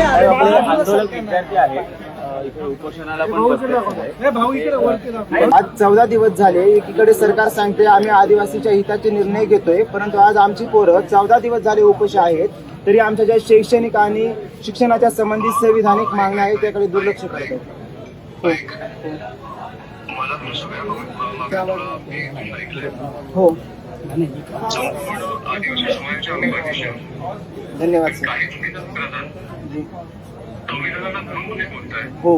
आंदोलक विद्यार्थी आहेत इथे उपोषणाला पण बसले आहेत. आज 14 दिवस झाले. एकीकडे सरकार सांगते आम्ही आदिवासीच्या हिताचे निर्णय घेतोय, परंतु आज आमची पोरं 14 दिवस झाले उपोषी आहेत, तरी आमच्या ज्या शैक्षणिक आणि शिक्षणाच्या संबंधित संविधानिक मागण्या आहेत त्याकडे दुर्लक्ष करत आहेत. हो, धन्यवाद सर. हो,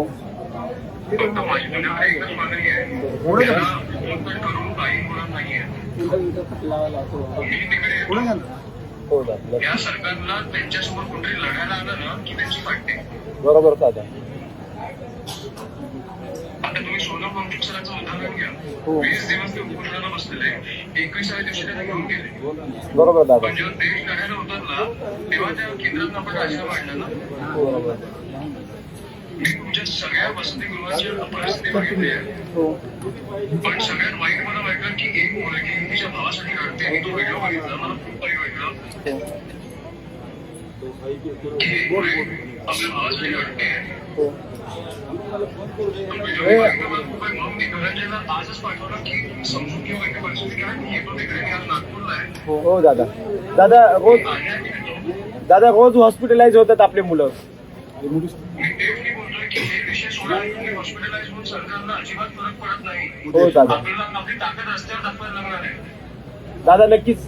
या सरकारला त्यांच्यासमोर कुठे लढायला आलं ना की त्यांची फाटते. बरोबर दादा. आता तुम्ही सोनम वांगचुक सरांचं उदाहरण घ्या. 20 दिवस ते उपोषणाला बसलेले, 21व्या दिवशी त्यांना घेऊन गेले. बरोबर दादा. पण जेव्हा देश लढायला उतरला तेव्हा त्या केंद्रात आपण राजीनामा मांडला ना. बरोबर. मी तुमच्या सगळ्या वसतिगृहाची परिस्थिती बघितली आहे, पण सगळ्यात वाईट मला वाटलं की एक मुलगी तिच्या भावासाठी रडते आणि तो व्हिडिओ बघितला, मला खूप वाईट वाटलं की एक मुलगी आपल्या भावासाठी रडते. व्हिडिओ बघितला मला खूप वाईट. मग मी घराच्याला आजच पाठवलं की समजून घेऊ एका परिस्थिती काय मी येतो तिकडे. मी आज नागपूरला आहे. हो दादा. दादा रोज हॉस्पिटलाइज होतात आपले मुलं. मी तेच बोलतोय की हे विषय सोडा. तुम्ही हॉस्पिटलाइज होऊन सरकारला अजिबात फरक पडत नाही. हो दादा. आपल्याला आपली ताकद रस्त्यावर दाखवायला लागणार आहे. दादा नक्कीच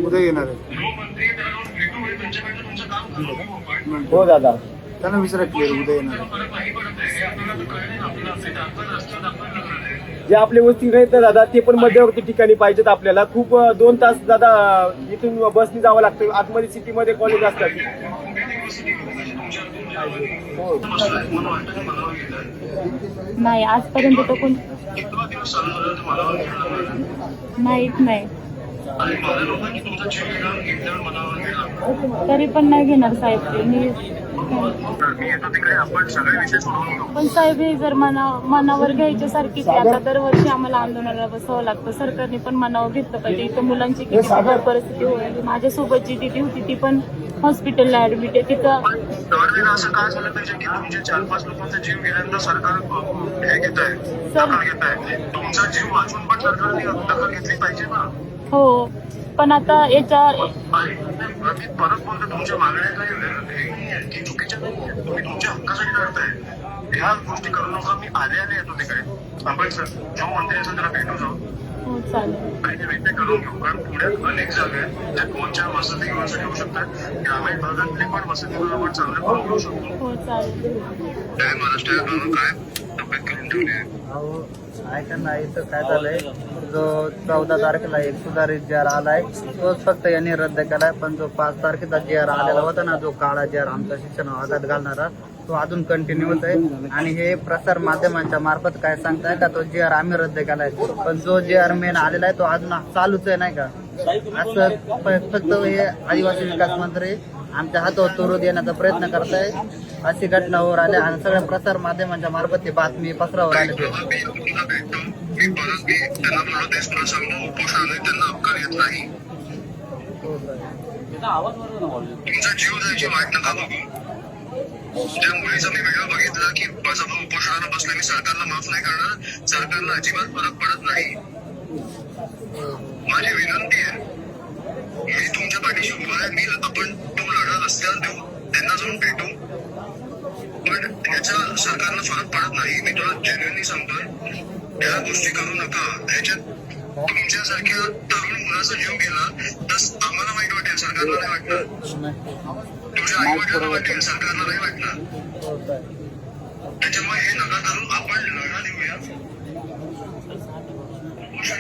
उद्या येणार आहे. गृहमंत्री त्याला जाऊन भेटू आणि त्यांच्याकडनं तुमचं काम करू. हो दादा. त्यांना विचारा क्लिअर उद्या येणार आहे. फरक नाही पडत आहे हे आपल्याला तर कळलं ना. आपल्याला आपली ताकद रस्त्यावर दाखवायला लागणार आहे. जे आपले वस्ती राहतात दादा ते पण मध्यवर्ती ठिकाणी पाहिजेत आपल्याला. खूप 2 तास दादा इथून बसनी जावं लागतं. आतमध्ये सिटीमध्ये कॉलेज असतात. नाही आजपर्यंत तो कोण माहित नाही. तरी पण नाही घेणार साहेब ते. मी पण साहेब हे जर मनावर घ्यायच्या सारखीच आहे. आता दरवर्षी आम्हाला आंदोलनाला बसावं लागतं. सरकारने पण मनावर घेतलं पाहिजे. इथं मुलांची किती बिकट परिस्थिती होईल. माझ्यासोबत जी दिदी होती ती पण हॉस्पिटलला ऍडमिट आहे. तिथं असं काय झालं पाहिजे की तुमचे 4-5 लोकांचा जीव गेल्यानंतर सरकार हे घेत आहे, दखल घेत आहे. तुमचा जीव वाचून पण सरकारने दखल घेतली पाहिजे ना. हो, पण आता याच्या मी परत बोलतो तुमच्या मागण्या काही की चुकीच्या नाही. तुम्ही तुमच्या हक्कासाठी लढताय. ह्या गोष्टी करू नका. मी आले येतो तिकडे. आपण सर जो मंत्री असेल त्याला भेटू जाऊ हो चालेल. आणि ते व्यक्त करून घेऊ. कारण पुण्यात अनेक जागा आहेत ज्या 2-4 वसतिगृहासाठी होऊ शकतात. ग्रामीण भागातले पण वसतिगृह आपण चांगलं करून घेऊ शकतो. हो चालेल. काय महाराष्ट्रात काय तब्येत करून ठेवली आहे. ऐका ना, इथं काय झालंय, जो 14 तारखेला एक सुधारित जी.आर. आलाय तोच फक्त यांनी रद्द केलाय. पण जो 5 तारखेचा जी.आर. आलेला होता ना, जो काळा जी.आर. आमचं शिक्षण आघात घालणारा, तो अजून कंटिन्यू होत आहे. आणि हे प्रसार माध्यमांच्या मार्फत काय सांगताय का तो जी.आर. आम्ही रद्द केलाय, पण जो जी.आर. मेन आलेला आहे तो अजून चालूच आहे नाही का. असं फक्त हे आदिवासी विकास मंत्री आमच्या हातावर तुरू देण्याचा प्रयत्न करताय. अशी घटना होऊ राहिल्या आणि सगळ्या प्रसार माध्यमांच्या मार्फत ती बातमी पसरावर आली. मी परत त्यांना बोललो तेच तुला सांगतो. उपोषण आहे त्यांना अवकाळ येत नाही. तुमचा जीव जायची वाट नका बघू. त्या मुलीचा मी व्हिडिओ बघितला की माझा भाऊ उपोषणाला बसला. मी सरकारला माफ नाही करणार. सरकारला अजिबात फरक पडत नाही. माझी विनंती आहे, मी तुमच्या पाठीशी उभा आहे. आपण तो लढा रस्त्यावर देऊ, त्यांना जाऊन भेटू, पण ह्याच्या सरकारला फरक पडत नाही. मी तुला जेन्युइनली सांगतोय, ह्या गोष्टी करू नका. ह्याच्यात तुमच्यासारख्या तरुण मुलाचा जीव गेला तर आम्हाला वाईट वाटेल, सरकारला नाही वाटणार. तुझ्या आई वडिलांना वाटेल, सरकारला नाही वाटणार. त्याच्यामुळे हे नका करू. आपण लढा देऊया.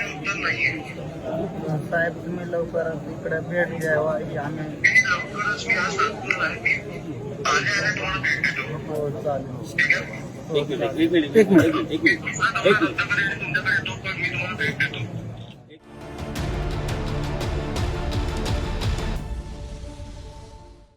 उत्तर नाहीये साहेब, तुम्ही लवकर इकडे भेट द्यावा. आम्ही लवकरच मी आज नागपूरला आहे. मी आले तुम्हाला भेट देतो. हो चालेल. ठीक आहे. एक मिनिट तुमच्याकडे येतो पण मी तुम्हाला भेट देतो.